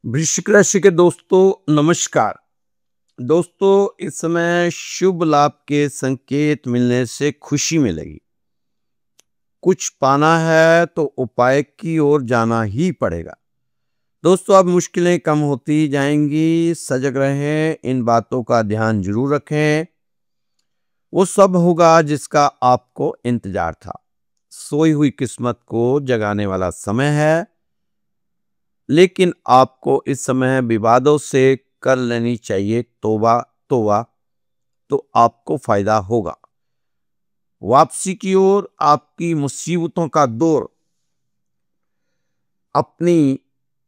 वृश्चिक राशि के दोस्तों नमस्कार। दोस्तों इस समय शुभ लाभ के संकेत मिलने से खुशी मिलेगी। कुछ पाना है तो उपाय की ओर जाना ही पड़ेगा। दोस्तों अब मुश्किलें कम होती जाएंगी, सजग रहें, इन बातों का ध्यान जरूर रखें। वो सब होगा जिसका आपको इंतजार था। सोई हुई किस्मत को जगाने वाला समय है, लेकिन आपको इस समय विवादों से कर लेनी चाहिए तौबा तौबा, तो आपको फायदा होगा। वापसी की ओर आपकी मुसीबतों का दौर। अपनी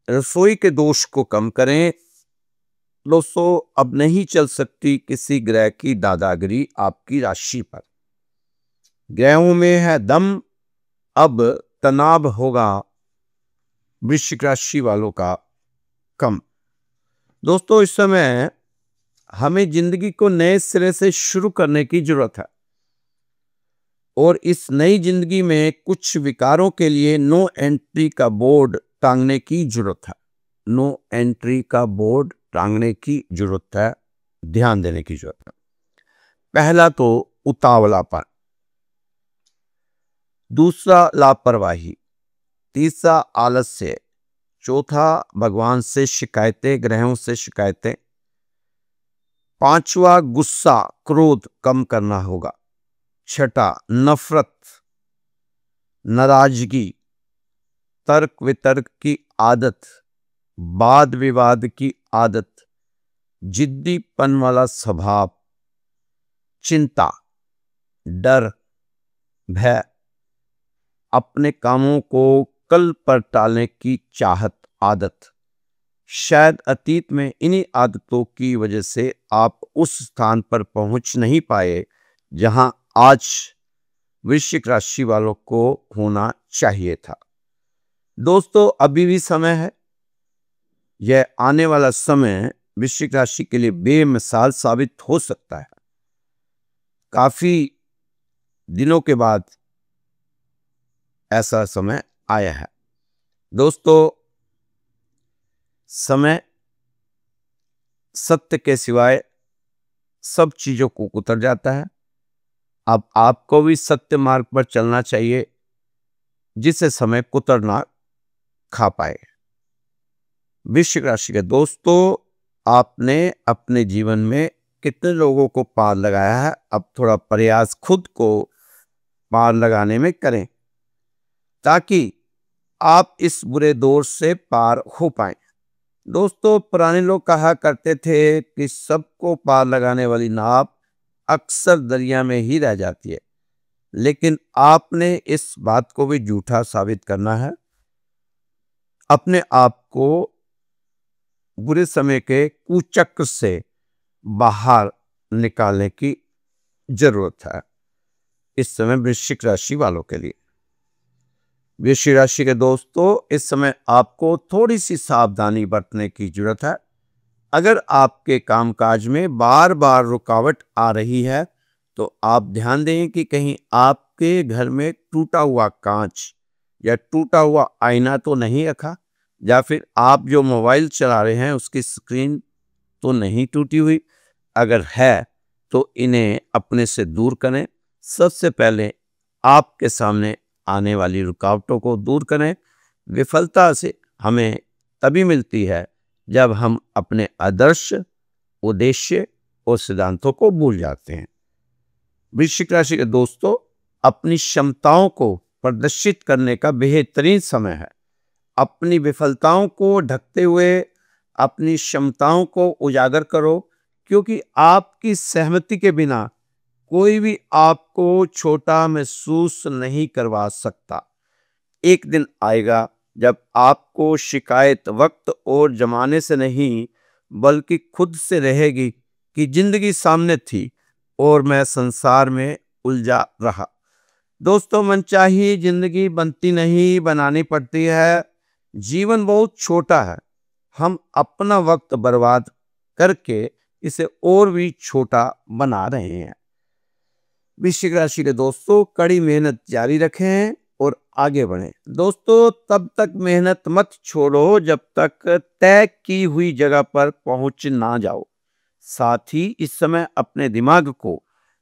रसोई के दोष को कम करें। दोस्तों अब नहीं चल सकती किसी ग्रह की दादागिरी आपकी राशि पर। ग्रहों में है दम, अब तनाव होगा वृश्चिक राशि वालों का कम। दोस्तों इस समय हमें जिंदगी को नए सिरे से शुरू करने की जरूरत है और इस नई जिंदगी में कुछ विकारों के लिए नो एंट्री का बोर्ड टांगने की जरूरत है। नो एंट्री का बोर्ड टांगने की जरूरत है, ध्यान देने की जरूरत है। पहला तो उतावलापन, दूसरा लापरवाही, तीसरा आलस्य, चौथा भगवान से शिकायतें, ग्रहों से शिकायतें, पांचवा गुस्सा क्रोध कम करना होगा, छठा नफरत, नाराजगी, तर्क वितर्क की आदत, वाद विवाद की आदत, जिद्दीपन वाला स्वभाव, चिंता, डर, भय, अपने कामों को कल पर टालने की चाहत, आदत। शायद अतीत में इन्हीं आदतों की वजह से आप उस स्थान पर पहुंच नहीं पाए जहां आज वृश्चिक राशि वालों को होना चाहिए था। दोस्तों अभी भी समय है। यह आने वाला समय वृश्चिक राशि के लिए बेमिसाल साबित हो सकता है। काफी दिनों के बाद ऐसा समय आया है। दोस्तों समय सत्य के सिवाय सब चीजों को उतर जाता है। अब आपको भी सत्य मार्ग पर चलना चाहिए जिससे समय कुतर ना खा पाए। वृश्चिक राशि के दोस्तों आपने अपने जीवन में कितने लोगों को पार लगाया है, अब थोड़ा प्रयास खुद को पार लगाने में करें ताकि आप इस बुरे दौर से पार हो पाएं। दोस्तों पुराने लोग कहा करते थे कि सबको पार लगाने वाली नाव अक्सर दरिया में ही रह जाती है, लेकिन आपने इस बात को भी झूठा साबित करना है। अपने आप को बुरे समय के कुचक्र से बाहर निकालने की जरूरत है इस समय वृश्चिक राशि वालों के लिए। वृश्चिक राशि के दोस्तों इस समय आपको थोड़ी सी सावधानी बरतने की जरूरत है। अगर आपके कामकाज में बार बार रुकावट आ रही है तो आप ध्यान दें कि कहीं आपके घर में टूटा हुआ कांच या टूटा हुआ आईना तो नहीं रखा, या फिर आप जो मोबाइल चला रहे हैं उसकी स्क्रीन तो नहीं टूटी हुई। अगर है तो इन्हें अपने से दूर करें। सबसे पहले आपके सामने आने वाली रुकावटों को दूर करें। विफलता से हमें तभी मिलती है जब हम अपने आदर्श, उद्देश्य और सिद्धांतों को भूल जाते हैं। वृश्चिक राशि के दोस्तों अपनी क्षमताओं को प्रदर्शित करने का बेहतरीन समय है। अपनी विफलताओं को ढकते हुए अपनी क्षमताओं को उजागर करो, क्योंकि आपकी सहमति के बिना कोई भी आपको छोटा महसूस नहीं करवा सकता। एक दिन आएगा जब आपको शिकायत वक्त और जमाने से नहीं बल्कि खुद से रहेगी कि जिंदगी सामने थी और मैं संसार में उलझा रहा। दोस्तों मनचाही जिंदगी बनती नहीं, बनानी पड़ती है। जीवन बहुत छोटा है, हम अपना वक्त बर्बाद करके इसे और भी छोटा बना रहे हैं। वृश्चिक राशि के दोस्तों कड़ी मेहनत जारी रखें, और आगे बढ़ें। दोस्तों, तब तक मेहनत मत छोड़ो जब तक तय की हुई जगह पर पहुंच ना जाओ। साथ ही इस समय अपने दिमाग को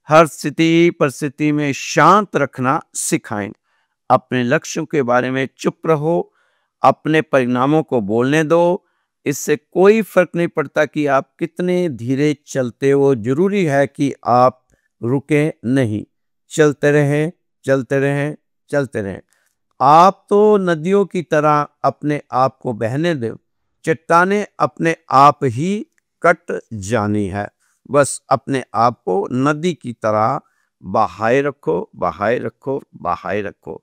हर स्थिति परिस्थिति में शांत रखना सिखाएं। अपने लक्ष्यों के बारे में चुप रहो, अपने परिणामों को बोलने दो। इससे कोई फर्क नहीं पड़ता कि आप कितने धीरे चलते हो, जरूरी है कि आप रुके नहीं, चलते रहें, चलते रहें, चलते रहें। आप तो नदियों की तरह अपने आप को बहने दो, चट्टानें अपने आप ही कट जानी है। बस अपने आप को नदी की तरह बहाए रखो, बहाए रखो, बहाए रखो।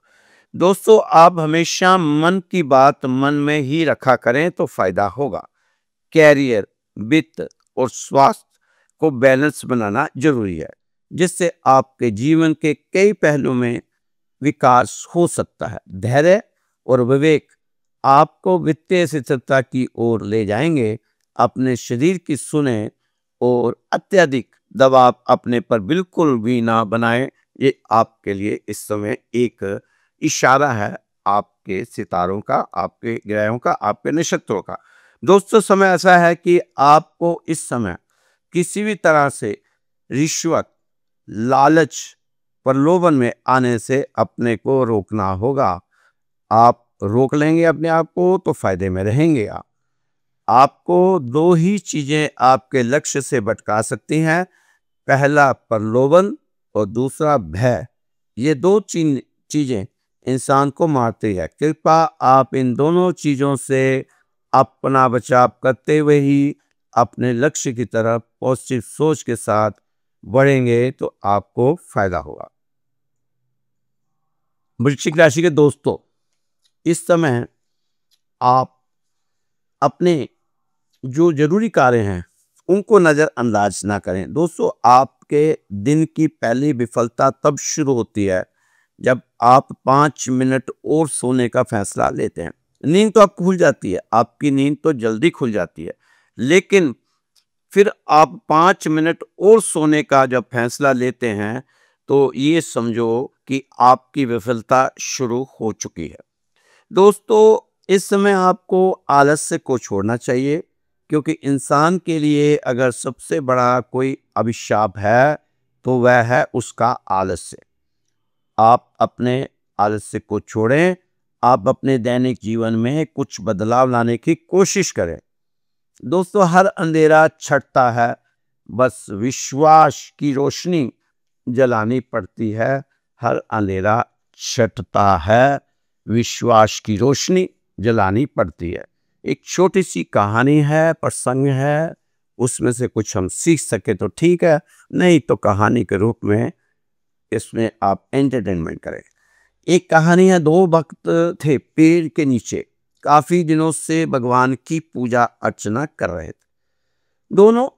दोस्तों, आप हमेशा मन की बात मन में ही रखा करें तो फायदा होगा। कैरियर, वित्त और स्वास्थ्य को बैलेंस बनाना जरूरी है, जिससे आपके जीवन के कई पहलू में विकास हो सकता है। धैर्य और विवेक आपको वित्तीय स्थिरता की ओर ले जाएंगे। अपने शरीर की सुने और अत्यधिक दबाव अपने पर बिल्कुल भी ना बनाएं। ये आपके लिए इस समय एक इशारा है, आपके सितारों का, आपके ग्रहों का, आपके नक्षत्रों का। दोस्तों, समय ऐसा है कि आपको इस समय किसी भी तरह से रिश्वत, लालच, प्रलोभन में आने से अपने को रोकना होगा। आप रोक लेंगे अपने आप को तो फायदे में रहेंगे। आपको दो ही चीजें आपके लक्ष्य से भटका सकती हैं, पहला प्रलोभन और दूसरा भय। ये दो चीजें इंसान को मारती है। कृपया आप इन दोनों चीजों से अपना बचाव करते हुए ही अपने लक्ष्य की तरफ पॉजिटिव सोच के साथ बढ़ेंगे तो आपको फायदा होगा। वृश्चिक राशि के दोस्तों, इस समय आप अपने जो जरूरी कार्य हैं उनको नजरअंदाज ना करें। दोस्तों, आपके दिन की पहली विफलता तब शुरू होती है जब आप 5 मिनट और सोने का फैसला लेते हैं। नींद तो आपको खुल जाती है, आपकी नींद तो जल्दी खुल जाती है, लेकिन फिर आप 5 मिनट और सोने का जब फैसला लेते हैं तो ये समझो कि आपकी विफलता शुरू हो चुकी है। दोस्तों, इस समय आपको आलस्य को छोड़ना चाहिए, क्योंकि इंसान के लिए अगर सबसे बड़ा कोई अभिशाप है तो वह है उसका आलस्य। आप अपने आलस्य को छोड़ें, आप अपने दैनिक जीवन में कुछ बदलाव लाने की कोशिश करें। दोस्तों, हर अंधेरा छटता है, बस विश्वास की रोशनी जलानी पड़ती है। हर अंधेरा छटता है, विश्वास की रोशनी जलानी पड़ती है। एक छोटी सी कहानी है, प्रसंग है, उसमें से कुछ हम सीख सके तो ठीक है, नहीं तो कहानी के रूप में इसमें आप एंटरटेनमेंट करें। एक कहानी है, दो भक्त थे पेड़ के नीचे, काफी दिनों से भगवान की पूजा अर्चना कर रहे थे। दोनों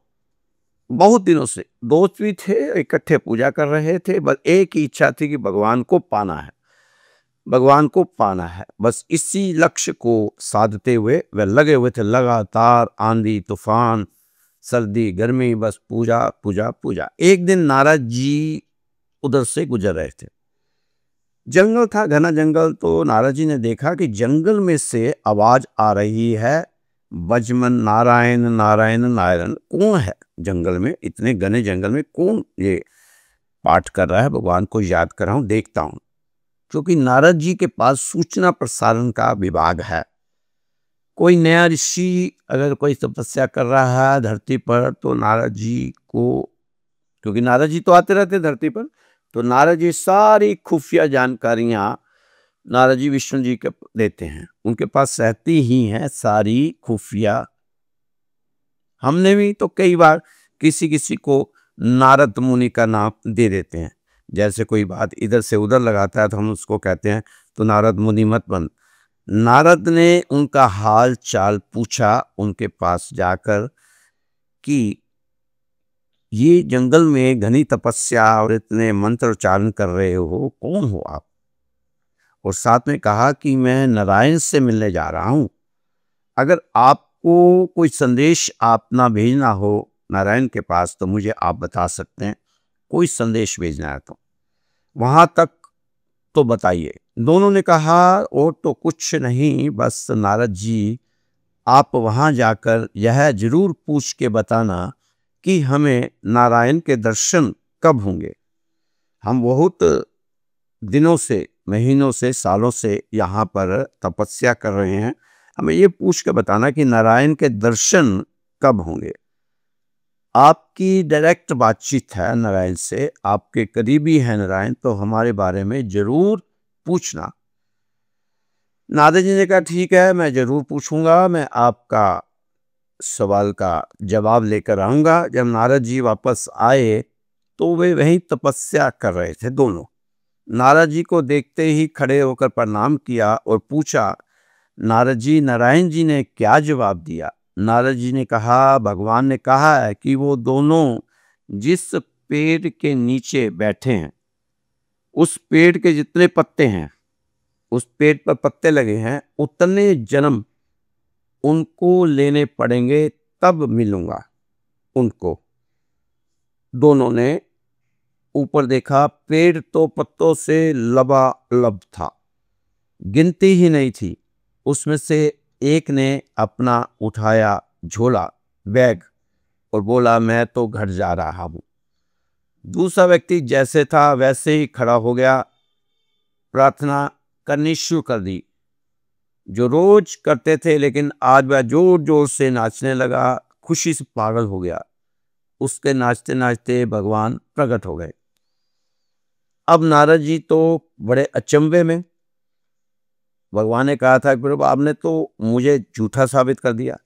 बहुत दिनों से दोस्त भी थे, इकट्ठे पूजा कर रहे थे। बस एक ही इच्छा थी कि भगवान को पाना है, भगवान को पाना है। बस इसी लक्ष्य को साधते हुए वे लगे हुए थे। लगातार आंधी तूफान, सर्दी गर्मी, बस पूजा पूजा पूजा। एक दिन नारद जी उधर से गुजर रहे थे। जंगल था, घना जंगल। तो नारद जी ने देखा कि जंगल में से आवाज आ रही है, बजमन नारायण नारायण नारायण। कौन है जंगल में, इतने घने जंगल में कौन ये पाठ कर रहा है, भगवान को याद कर रहा हूं, देखता हूं। क्योंकि नारद जी के पास सूचना प्रसारण का विभाग है। कोई नया ऋषि अगर कोई तपस्या कर रहा है धरती पर तो नारद जी को, क्योंकि नारद जी तो आते रहते धरती पर, तो नारद जी सारी खुफिया जानकारियां नारद जी विष्णु जी के देते हैं। उनके पास रहती ही हैं सारी खुफिया। हमने भी तो कई बार किसी किसी को नारद मुनि का नाम दे देते हैं। जैसे कोई बात इधर से उधर लगाता है तो हम उसको कहते हैं तो नारद मुनि मत बन। नारद ने उनका हाल चाल पूछा उनके पास जाकर कि ये जंगल में घनी तपस्या और इतने मंत्र उच्चारण कर रहे हो, कौन हो आप? और साथ में कहा कि मैं नारायण से मिलने जा रहा हूं। अगर आपको कोई संदेश अपना भेजना हो नारायण के पास तो मुझे आप बता सकते हैं, कोई संदेश भेजना है तो वहां तक तो बताइए। दोनों ने कहा वो तो कुछ नहीं, बस नारद जी आप वहां जाकर यह जरूर पूछ के बताना कि हमें नारायण के दर्शन कब होंगे। हम बहुत दिनों से, महीनों से, सालों से यहाँ पर तपस्या कर रहे हैं, हमें ये पूछ के बताना कि नारायण के दर्शन कब होंगे। आपकी डायरेक्ट बातचीत है नारायण से, आपके करीबी है नारायण, तो हमारे बारे में जरूर पूछना। नारद जी ने कहा ठीक है, मैं जरूर पूछूंगा, मैं आपका सवाल का जवाब लेकर आऊंगा। जब नारद जी वापस आए तो वे वहीं तपस्या कर रहे थे दोनों। नारद जी को देखते ही खड़े होकर प्रणाम किया और पूछा, नारद जी नारायण जी ने क्या जवाब दिया। नारद जी ने कहा, भगवान ने कहा है कि वो दोनों जिस पेड़ के नीचे बैठे हैं, उस पेड़ के जितने पत्ते हैं, उस पेड़ पर पत्ते लगे हैं, उतने जन्म उनको लेने पड़ेंगे, तब मिलूंगा उनको। दोनों ने ऊपर देखा, पेड़ तो पत्तों से लबालब था, गिनती ही नहीं थी। उसमें से एक ने अपना उठाया झोला, बैग, और बोला मैं तो घर जा रहा हूं। दूसरा व्यक्ति जैसे था वैसे ही खड़ा हो गया, प्रार्थना करनी शुरू कर दी, जो रोज करते थे, लेकिन आज वह जोर जोर से नाचने लगा, खुशी से पागल हो गया। उसके नाचते नाचते भगवान प्रकट हो गए। अब नारद जी तो बड़े अचंभे में। भगवान ने कहा था, प्रभु आपने तो मुझे झूठा साबित कर दिया,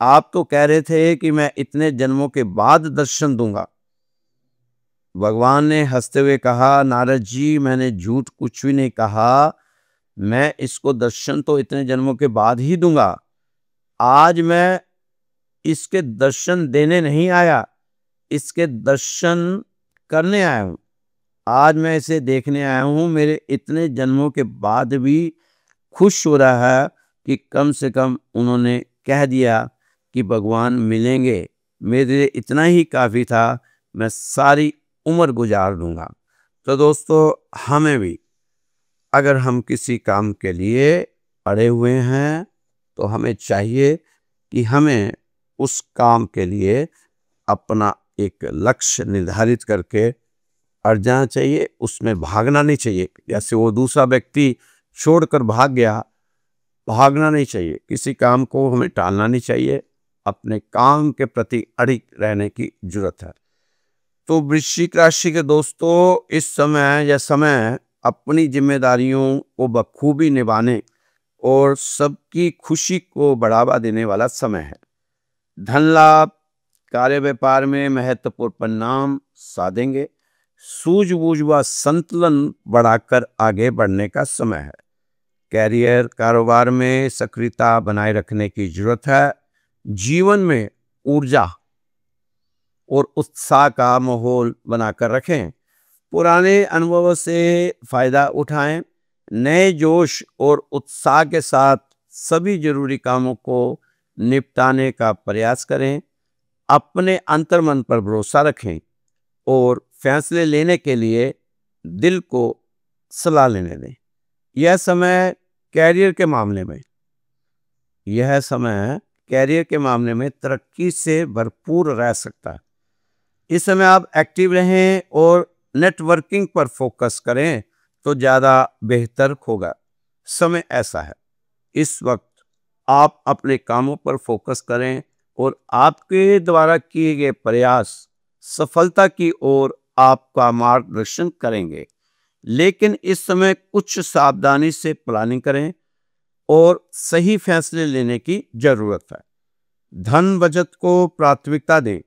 आप तो कह रहे थे कि मैं इतने जन्मों के बाद दर्शन दूंगा। भगवान ने हंसते हुए कहा, नारद जी मैंने झूठ कुछ भी नहीं कहा, मैं इसको दर्शन तो इतने जन्मों के बाद ही दूंगा। आज मैं इसके दर्शन देने नहीं आया, इसके दर्शन करने आया हूं। आज मैं इसे देखने आया हूं। मेरे इतने जन्मों के बाद भी खुश हो रहा है कि कम से कम उन्होंने कह दिया कि भगवान मिलेंगे। मेरे लिए इतना ही काफ़ी था, मैं सारी उम्र गुजार दूंगा। तो दोस्तों, हमें भी अगर हम किसी काम के लिए अड़े हुए हैं तो हमें चाहिए कि हमें उस काम के लिए अपना एक लक्ष्य निर्धारित करके अड़ जाना चाहिए, उसमें भागना नहीं चाहिए। जैसे वो दूसरा व्यक्ति छोड़कर भाग गया, भागना नहीं चाहिए, किसी काम को हमें टालना नहीं चाहिए, अपने काम के प्रति अड़िग रहने की जरूरत है। तो वृश्चिक राशि के दोस्तों, इस समय यह समय अपनी जिम्मेदारियों को बखूबी निभाने और सबकी खुशी को बढ़ावा देने वाला समय है। धन लाभ, कार्य व्यापार में महत्वपूर्ण परिणाम साधेंगे। सूझबूझ व संतुलन बढ़ाकर आगे बढ़ने का समय है। कैरियर, कारोबार में सक्रियता बनाए रखने की जरूरत है। जीवन में ऊर्जा और उत्साह का माहौल बनाकर रखें। पुराने अनुभवों से फायदा उठाएं। नए जोश और उत्साह के साथ सभी जरूरी कामों को निपटाने का प्रयास करें। अपने अंतर्मन पर भरोसा रखें और फैसले लेने के लिए दिल को सलाह लेने दें। यह समय कैरियर के मामले में तरक्की से भरपूर रह सकता है। इस समय आप एक्टिव रहें और नेटवर्किंग पर फोकस करें तो ज़्यादा बेहतर होगा। समय ऐसा है, इस वक्त आप अपने कामों पर फोकस करें और आपके द्वारा किए गए प्रयास सफलता की ओर आपका मार्गदर्शन करेंगे। लेकिन इस समय कुछ सावधानी से प्लानिंग करें और सही फैसले लेने की जरूरत है। धन बचत को प्राथमिकता दें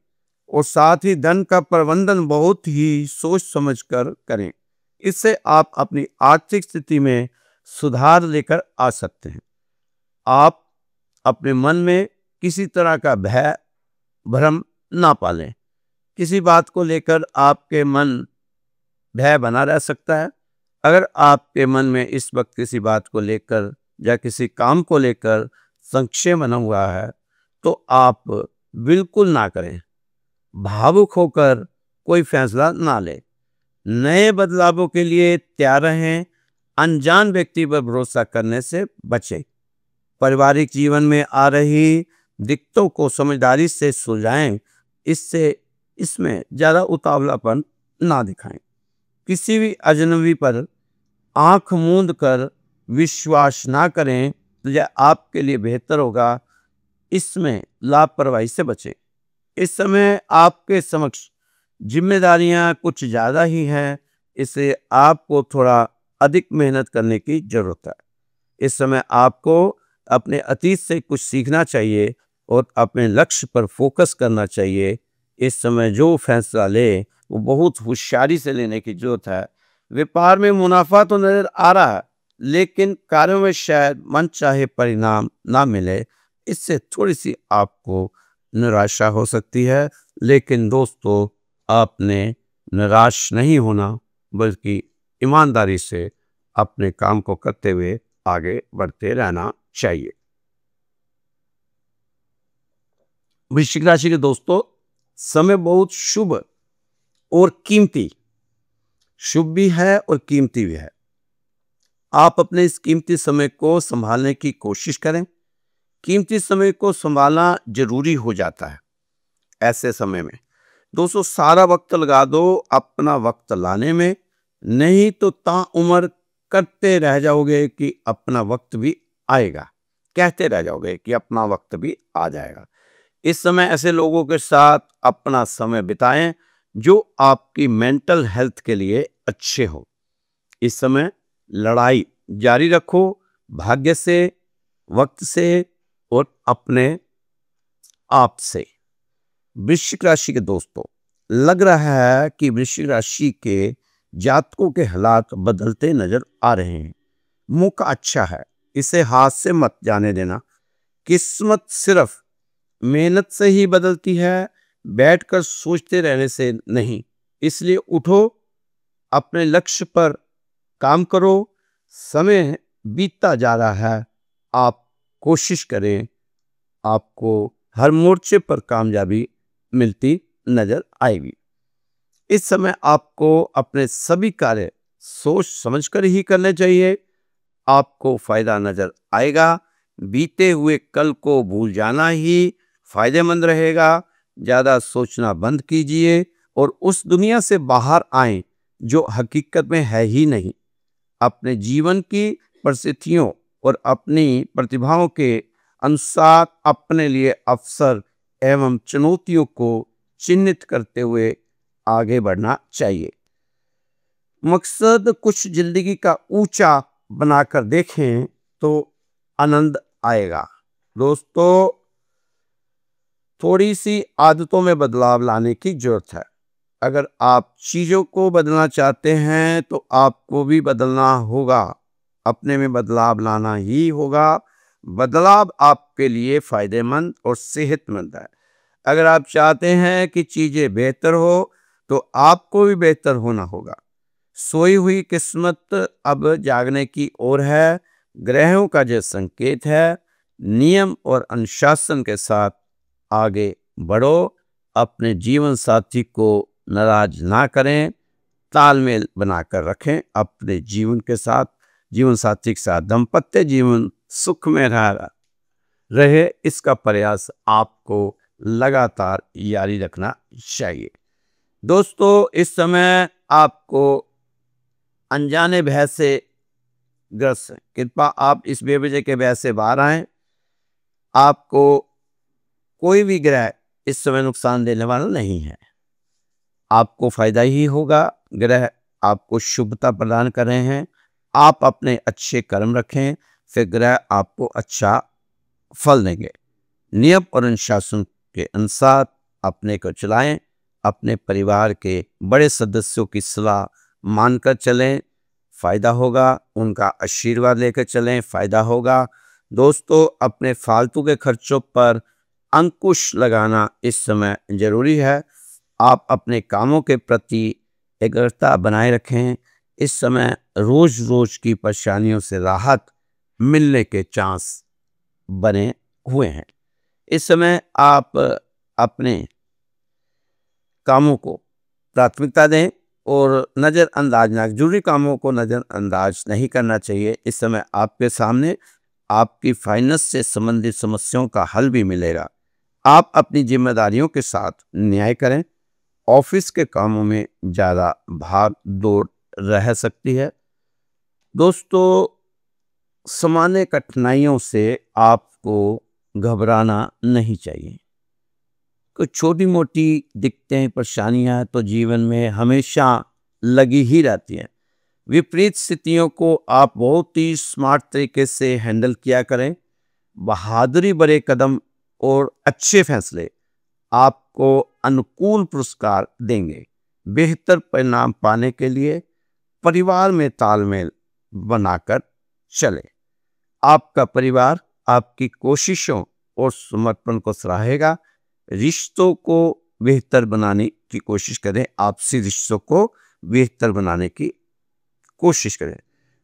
और साथ ही धन का प्रबंधन बहुत ही सोच समझकर करें। इससे आप अपनी आर्थिक स्थिति में सुधार लेकर आ सकते हैं। आप अपने मन में किसी तरह का भय भ्रम ना पालें। किसी बात को लेकर आपके मन भय बना रह सकता है। अगर आपके मन में इस वक्त किसी बात को लेकर या किसी काम को लेकर संशय बना हुआ है तो आप बिल्कुल ना करें। भावुक होकर कोई फैसला ना लें। नए बदलावों के लिए तैयार रहें। अनजान व्यक्ति पर भरोसा करने से बचें। पारिवारिक जीवन में आ रही दिक्कतों को समझदारी से सुलझाएं, इससे इसमें ज़्यादा उतावलापन ना दिखाएं। किसी भी अजनबी पर आंख मूंद कर विश्वास ना करें, तो यह आपके लिए बेहतर होगा। इसमें लापरवाही से बचें। इस समय आपके समक्ष जिम्मेदारियां कुछ ज़्यादा ही हैं, इसलिए आपको थोड़ा अधिक मेहनत करने की ज़रूरत है। इस समय आपको अपने अतीत से कुछ सीखना चाहिए और अपने लक्ष्य पर फोकस करना चाहिए। इस समय जो फैसला ले वो बहुत होशियारी से लेने की जरूरत है। व्यापार में मुनाफा तो नजर आ रहा है, लेकिन कार्यों में शायद मनचाहे परिणाम ना मिले, इससे थोड़ी सी आपको निराशा हो सकती है। लेकिन दोस्तों, आपने निराश नहीं होना, बल्कि ईमानदारी से अपने काम को करते हुए आगे बढ़ते रहना चाहिए। वृश्चिक राशि के दोस्तों, समय बहुत शुभ और कीमती, शुभ भी है और कीमती भी है। आप अपने इस कीमती समय को संभालने की कोशिश करें। कीमती समय को संभालना जरूरी हो जाता है। ऐसे समय में दोस्तों सारा वक्त लगा दो अपना वक्त लाने में, नहीं तो ताउम्र करते रह जाओगे कि अपना वक्त भी आएगा, कहते रह जाओगे कि अपना वक्त भी आ जाएगा। इस समय ऐसे लोगों के साथ अपना समय बिताएं जो आपकी मेंटल हेल्थ के लिए अच्छे हो। इस समय लड़ाई जारी रखो भाग्य से, वक्त से और अपने आप से। वृश्चिक राशि के दोस्तों, लग रहा है कि वृश्चिक राशि के जातकों के हालात बदलते नजर आ रहे हैं। मौका अच्छा है, इसे हाथ से मत जाने देना। किस्मत सिर्फ मेहनत से ही बदलती है, बैठकर सोचते रहने से नहीं। इसलिए उठो, अपने लक्ष्य पर काम करो। समय बीतता जा रहा है, आप कोशिश करें, आपको हर मोर्चे पर कामयाबी मिलती नजर आएगी। इस समय आपको अपने सभी कार्य सोच समझकर ही करने चाहिए, आपको फायदा नजर आएगा। बीते हुए कल को भूल जाना ही फायदेमंद रहेगा। ज्यादा सोचना बंद कीजिए और उस दुनिया से बाहर आएं जो हकीकत में है ही नहीं। अपने जीवन की परिस्थितियों और अपनी प्रतिभाओं के अनुसार अपने लिए अवसर एवं चुनौतियों को चिन्हित करते हुए आगे बढ़ना चाहिए। मकसद कुछ जिंदगी का ऊंचा बनाकर देखें तो आनंद आएगा। दोस्तों, थोड़ी सी आदतों में बदलाव लाने की जरूरत है। अगर आप चीजों को बदलना चाहते हैं तो आपको भी बदलना होगा, अपने में बदलाव लाना ही होगा। बदलाव आपके लिए फायदेमंद और सेहतमंद है। अगर आप चाहते हैं कि चीजें बेहतर हो तो आपको भी बेहतर होना होगा। सोई हुई किस्मत अब जागने की ओर है। ग्रहों का जो संकेत है, नियम और अनुशासन के साथ आगे बढ़ो। अपने जीवन साथी को नाराज ना करें, तालमेल बनाकर रखें अपने जीवन के साथ, जीवन साथी के साथ। दाम्पत्य जीवन सुख में रहे, इसका प्रयास आपको लगातार जारी रखना चाहिए। दोस्तों, इस समय आपको अनजाने भय से ग्रस्त है, कृपया आप इस बेवजह के भय से बाहर आएं। आपको कोई भी ग्रह इस समय नुकसान देने वाला नहीं है, आपको फायदा ही होगा। ग्रह आपको शुभता प्रदान कर रहे हैं। आप अपने अच्छे कर्म रखें, फिर ग्रह आपको अच्छा फल देंगे। नियम और अनुशासन के अनुसार अपने को चलाएं। अपने परिवार के बड़े सदस्यों की सलाह मानकर चलें, फायदा होगा। उनका आशीर्वाद लेकर चलें, फायदा होगा। दोस्तों, अपने फालतू के खर्चों पर अंकुश लगाना इस समय जरूरी है। आप अपने कामों के प्रति एकाग्रता बनाए रखें। इस समय रोज रोज की परेशानियों से राहत मिलने के चांस बने हुए हैं। इस समय आप अपने कामों को प्राथमिकता दें और नज़रअंदाज ना, जरूरी कामों को नज़रअंदाज नहीं करना चाहिए। इस समय आपके सामने आपकी फाइनेंस से संबंधित समस्याओं का हल भी मिलेगा। आप अपनी जिम्मेदारियों के साथ न्याय करें। ऑफिस के कामों में ज़्यादा भाग दौड़ रह सकती है। दोस्तों, सामान्य कठिनाइयों से आपको घबराना नहीं चाहिए। कुछ छोटी मोटी दिक्कतें, परेशानियां तो जीवन में हमेशा लगी ही रहती हैं। विपरीत स्थितियों को आप बहुत ही स्मार्ट तरीके से हैंडल किया करें। बहादुरी भरे कदम और अच्छे फैसले आपको अनुकूल पुरस्कार देंगे। बेहतर परिणाम पाने के लिए परिवार में तालमेल बनाकर चले। आपका परिवार आपकी कोशिशों और समर्पण को सराहेगा। रिश्तों को बेहतर बनाने की कोशिश करें। आपसी रिश्तों को बेहतर बनाने की कोशिश करें।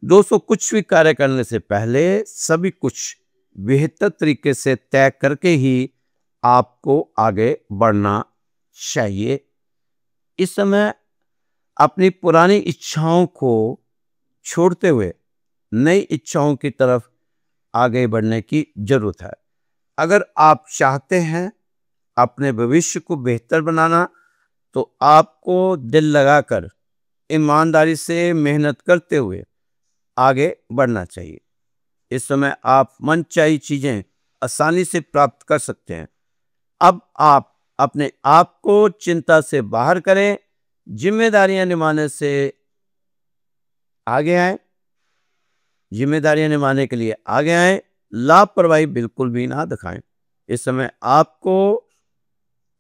दोस्तों, कुछ भी कार्य करने से पहले सभी कुछ बेहतर तरीके से तय करके ही आपको आगे बढ़ना चाहिए। इस समय अपनी पुरानी इच्छाओं को छोड़ते हुए नई इच्छाओं की तरफ आगे बढ़ने की जरूरत है। अगर आप चाहते हैं अपने भविष्य को बेहतर बनाना, तो आपको दिल लगाकर ईमानदारी से मेहनत करते हुए आगे बढ़ना चाहिए। इस समय आप मनचाही चीजें आसानी से प्राप्त कर सकते हैं। अब आप अपने आप को चिंता से बाहर करें, जिम्मेदारियां निभाने से आगे आए, जिम्मेदारियां निभाने के लिए आगे आए। लापरवाही बिल्कुल भी ना दिखाएं। इस समय आपको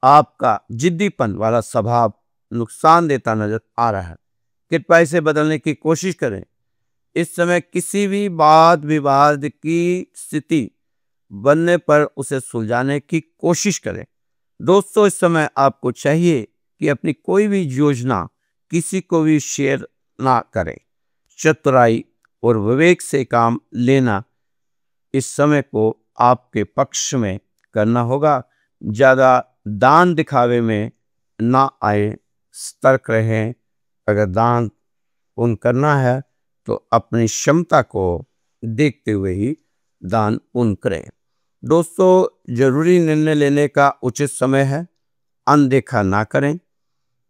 आपका जिद्दीपन वाला स्वभाव नुकसान देता नजर आ रहा है। कृपया इसे बदलने की कोशिश करें। इस समय किसी भी वाद विवाद की स्थिति बनने पर उसे सुलझाने की कोशिश करें। दोस्तों, इस समय आपको चाहिए कि अपनी कोई भी योजना किसी को भी शेयर ना करें। चतुराई और विवेक से काम लेना इस समय को आपके पक्ष में करना होगा। ज़्यादा दान दिखावे में ना आए, सतर्क रहें। अगर दान पुण्य करना है तो अपनी क्षमता को देखते हुए ही दान पुण्य करें। दोस्तों, जरूरी निर्णय लेने का उचित समय है, अनदेखा ना करें।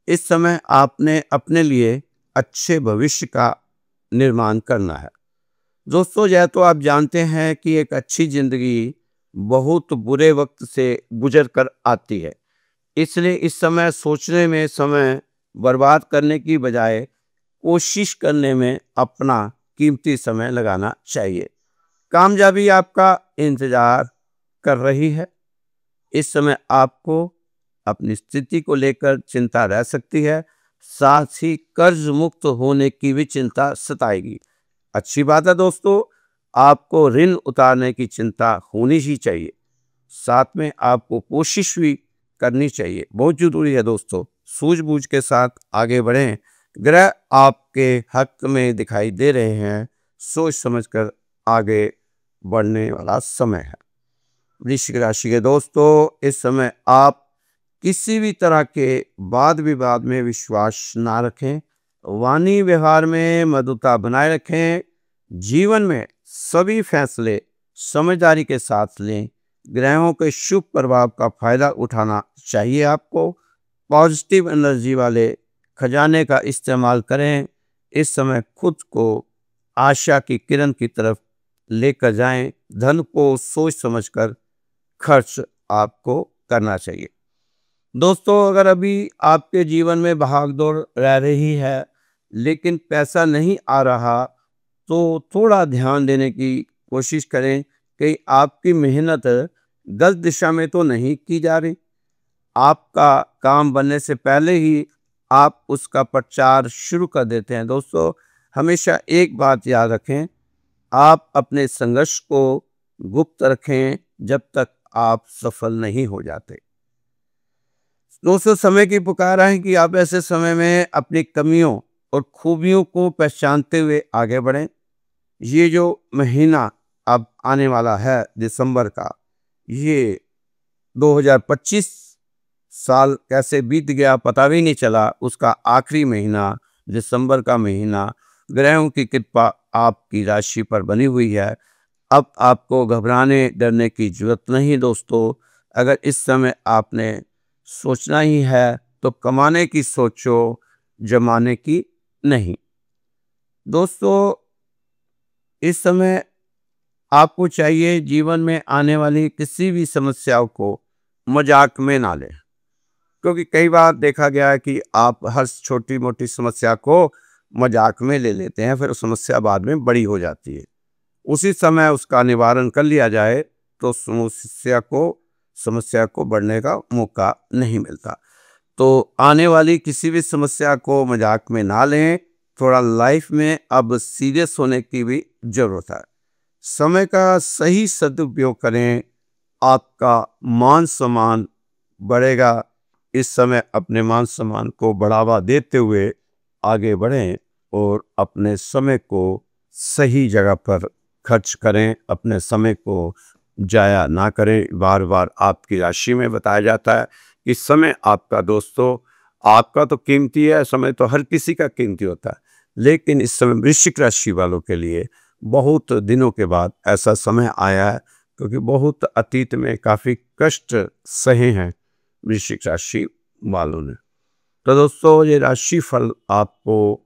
इस समय आपने अपने लिए अच्छे भविष्य का निर्माण करना है। दोस्तों, यह तो आप जानते हैं कि एक अच्छी जिंदगी बहुत बुरे वक्त से गुजर कर आती है। इसलिए इस समय सोचने में समय बर्बाद करने की बजाय कोशिश करने में अपना कीमती समय लगाना चाहिए। कामयाबी आपका इंतजार कर रही है। इस समय आपको अपनी स्थिति को लेकर चिंता रह सकती है, साथ ही कर्ज मुक्त होने की भी चिंता सताएगी। अच्छी बात है दोस्तों, आपको ऋण उतारने की चिंता होनी ही चाहिए। साथ में आपको कोशिश भी करनी चाहिए। बहुत जरूरी है दोस्तों, सूझबूझ के साथ आगे बढ़ें। ग्रह आपके हक में दिखाई दे रहे हैं। सोच समझकर आगे बढ़ने वाला समय है। वृश्चिक राशि के दोस्तों, इस समय आप किसी भी तरह के वाद विवाद में विश्वास ना रखें। वाणी व्यवहार में मधुरता बनाए रखें। जीवन में सभी फैसले समझदारी के साथ लें। ग्रहों के शुभ प्रभाव का फायदा उठाना चाहिए आपको। पॉजिटिव एनर्जी वाले खजाने का इस्तेमाल करें। इस समय खुद को आशा की किरण की तरफ लेकर जाएं। धन को सोच समझकर खर्च आपको करना चाहिए। दोस्तों, अगर अभी आपके जीवन में भागदौड़ रह रही है लेकिन पैसा नहीं आ रहा, तो थोड़ा ध्यान देने की कोशिश करें कि आपकी मेहनत गलत दिशा में तो नहीं की जा रही। आपका काम बनने से पहले ही आप उसका प्रचार शुरू कर देते हैं। दोस्तों, हमेशा एक बात याद रखें, आप अपने संघर्ष को गुप्त रखें जब तक आप सफल नहीं हो जाते। दोस्तों, समय की पुकार है कि आप ऐसे समय में अपनी कमियों और खूबियों को पहचानते हुए आगे बढ़ें। ये जो महीना अब आने वाला है दिसंबर का, ये 2025 साल कैसे बीत गया पता भी नहीं चला। उसका आखिरी महीना दिसंबर का महीना ग्रहों की कृपा आपकी राशि पर बनी हुई है। अब आपको घबराने डरने की जरूरत नहीं दोस्तों। अगर इस समय आपने सोचना ही है तो कमाने की सोचो, जमाने की नहीं। दोस्तों, इस समय आपको चाहिए जीवन में आने वाली किसी भी समस्याओं को मजाक में ना लें, क्योंकि कई बार देखा गया है कि आप हर छोटी मोटी समस्या को मजाक में ले लेते हैं, फिर समस्या बाद में बड़ी हो जाती है। उसी समय उसका निवारण कर लिया जाए तो समस्या को बढ़ने का मौका नहीं मिलता। तो आने वाली किसी भी समस्या को मजाक में ना लें। थोड़ा लाइफ में अब सीरियस होने की भी जरूरत है। समय का सही सदुपयोग करें, आपका मान सम्मान बढ़ेगा। इस समय अपने मान सम्मान को बढ़ावा देते हुए आगे बढ़ें और अपने समय को सही जगह पर खर्च करें, अपने समय को जाया ना करें। बार बार आपकी राशि में बताया जाता है कि समय आपका दोस्तों, आपका तो कीमती है, समय तो हर किसी का कीमती होता है, लेकिन इस समय वृश्चिक राशि वालों के लिए बहुत दिनों के बाद ऐसा समय आया है, क्योंकि बहुत अतीत में काफ़ी कष्ट सहे हैं वृश्चिक राशि वालों ने। तो दोस्तों, ये राशि फल आपको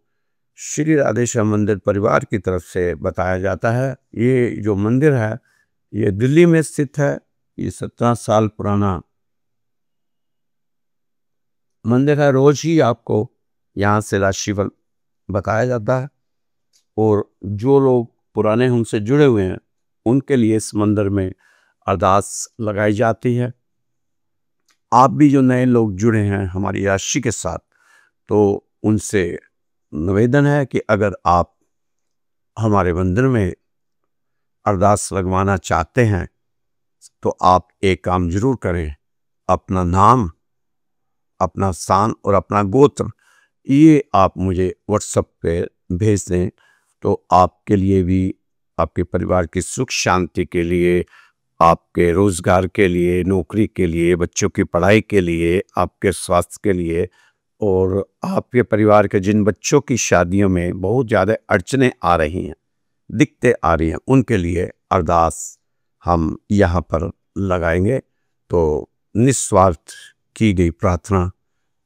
श्री राधेश्याम मंदिर परिवार की तरफ से बताया जाता है। ये जो मंदिर है ये दिल्ली में स्थित है। ये 17 साल पुराना मंदिर है। रोज ही आपको यहाँ से राशिफल बताया जाता है और जो लोग पुराने उनसे जुड़े हुए हैं उनके लिए इस मंदिर में अरदास लगाई जाती है। आप भी जो नए लोग जुड़े हैं हमारी राशि के साथ, तो उनसे निवेदन है कि अगर आप हमारे मंदिर में अरदास लगवाना चाहते हैं तो आप एक काम जरूर करें। अपना नाम, अपना स्थान और अपना गोत्र ये आप मुझे व्हाट्सएप पे भेज दें, तो आपके लिए भी, आपके परिवार की सुख शांति के लिए, आपके रोजगार के लिए, नौकरी के लिए, बच्चों की पढ़ाई के लिए, आपके स्वास्थ्य के लिए और आपके परिवार के जिन बच्चों की शादियों में बहुत ज़्यादा अड़चनें आ रही हैं, दिक्कतें आ रही हैं, उनके लिए अरदास हम यहाँ पर लगाएंगे। तो निस्वार्थ की गई प्रार्थना,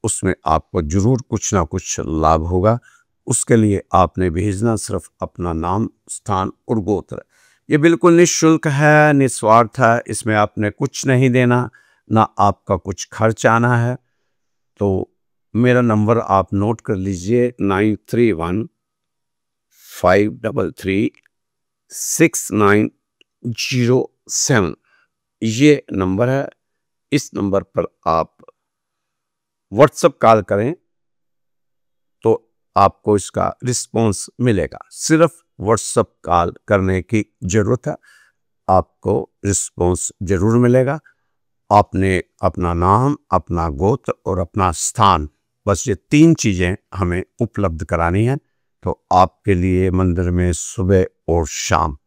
उसमें आपको जरूर कुछ ना कुछ लाभ होगा। उसके लिए आपने भेजना सिर्फ अपना नाम, स्थान और गोत्र। ये बिल्कुल निःशुल्क है, निस्वार्थ है। इसमें आपने कुछ नहीं देना, ना आपका कुछ खर्च आना है। तो मेरा नंबर आप नोट कर लीजिए, 9315336907। ये नंबर है। इस नंबर पर आप व्हाट्सएप कॉल करें तो आपको इसका रिस्पॉन्स मिलेगा। सिर्फ व्हाट्सएप कॉल करने की जरूरत है, आपको रिस्पॉन्स जरूर मिलेगा। आपने अपना नाम, अपना गोत्र और अपना स्थान, बस ये 3 चीज़ें हमें उपलब्ध करानी है। तो आपके लिए मंदिर में सुबह और शाम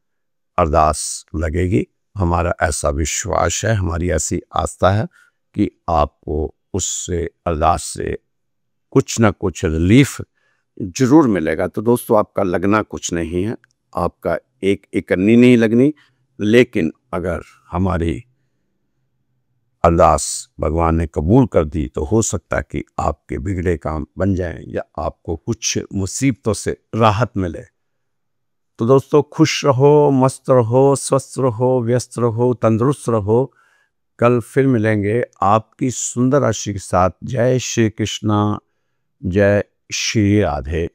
अरदास लगेगी। हमारा ऐसा विश्वास है, हमारी ऐसी आस्था है कि आपको उससे, अरदास से कुछ ना कुछ रिलीफ जरूर मिलेगा। तो दोस्तों, आपका लगना कुछ नहीं है, आपका एक इकन्नी नहीं लगनी, लेकिन अगर हमारी अरदास भगवान ने कबूल कर दी तो हो सकता है कि आपके बिगड़े काम बन जाएं या आपको कुछ मुसीबतों से राहत मिले। तो दोस्तों, खुश रहो, मस्त रहो, स्वस्थ रहो, व्यस्त रहो, तंदुरुस्त रहो। कल फिर मिलेंगे आपकी सुंदर राशि के साथ। जय श्री कृष्णा, जय श्री राधे।